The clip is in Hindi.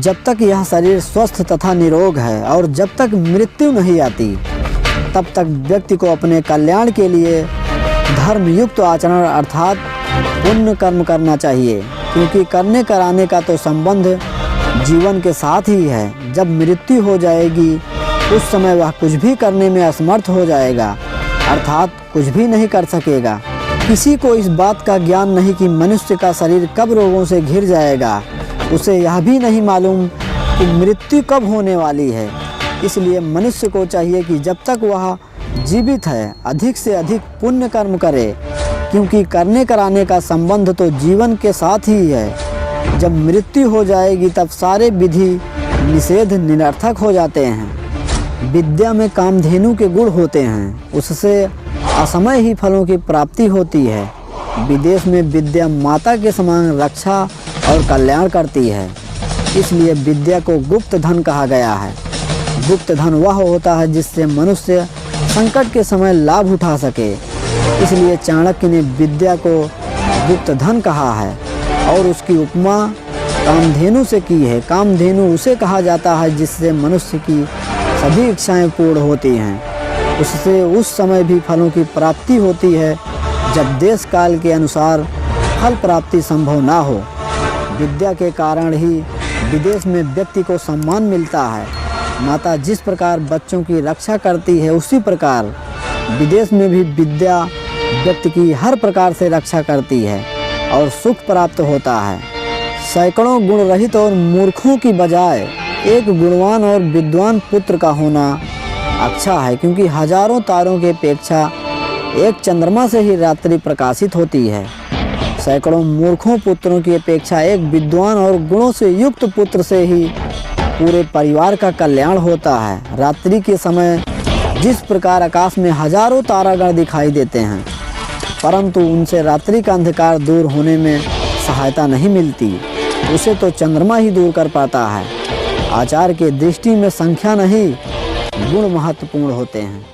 जब तक यह शरीर स्वस्थ तथा निरोग है और जब तक मृत्यु नहीं आती, तब तक व्यक्ति को अपने कल्याण के लिए धर्मयुक्त आचरण अर्थात पुण्य कर्म करना चाहिए, क्योंकि करने कराने का तो संबंध जीवन के साथ ही है। जब मृत्यु हो जाएगी उस समय वह कुछ भी करने में असमर्थ हो जाएगा, अर्थात कुछ भी नहीं कर सकेगा। किसी को इस बात का ज्ञान नहीं कि मनुष्य का शरीर कब रोगों से घिर जाएगा। उसे यह भी नहीं मालूम कि मृत्यु कब होने वाली है। इसलिए मनुष्य को चाहिए कि जब तक वह जीवित है अधिक से अधिक पुण्य कर्म करे, क्योंकि करने कराने का संबंध तो जीवन के साथ ही है। जब मृत्यु हो जाएगी तब सारे विधि निषेध निरर्थक हो जाते हैं। विद्या में कामधेनु के गुण होते हैं, उससे असमय ही फलों की प्राप्ति होती है। विदेश में विद्या माता के समान रक्षा और कल्याण करती है, इसलिए विद्या को गुप्त धन कहा गया है। गुप्त धन वह होता है जिससे मनुष्य संकट के समय लाभ उठा सके, इसलिए चाणक्य ने विद्या को गुप्त धन कहा है और उसकी उपमा कामधेनु से की है। कामधेनु उसे कहा जाता है जिससे मनुष्य की सभी इच्छाएं पूर्ण होती हैं। उससे उस समय भी फलों की प्राप्ति होती है जब देश काल के अनुसार फल प्राप्ति संभव ना हो। विद्या के कारण ही विदेश में व्यक्ति को सम्मान मिलता है। माता जिस प्रकार बच्चों की रक्षा करती है, उसी प्रकार विदेश में भी विद्या व्यक्ति की हर प्रकार से रक्षा करती है और सुख प्राप्त होता है। सैकड़ों गुण रहित और मूर्खों की बजाय एक गुणवान और विद्वान पुत्र का होना अच्छा है, क्योंकि हजारों तारों की अपेक्षा एक चंद्रमा से ही रात्रि प्रकाशित होती है। सैकड़ों मूर्खों पुत्रों की अपेक्षा एक विद्वान और गुणों से युक्त पुत्र से ही पूरे परिवार का कल्याण होता है। रात्रि के समय जिस प्रकार आकाश में हजारों तारागण दिखाई देते हैं, परंतु उनसे रात्रि का अंधकार दूर होने में सहायता नहीं मिलती, उसे तो चंद्रमा ही दूर कर पाता है। आचार के दृष्टि में संख्या नहीं, गुण महत्वपूर्ण होते हैं।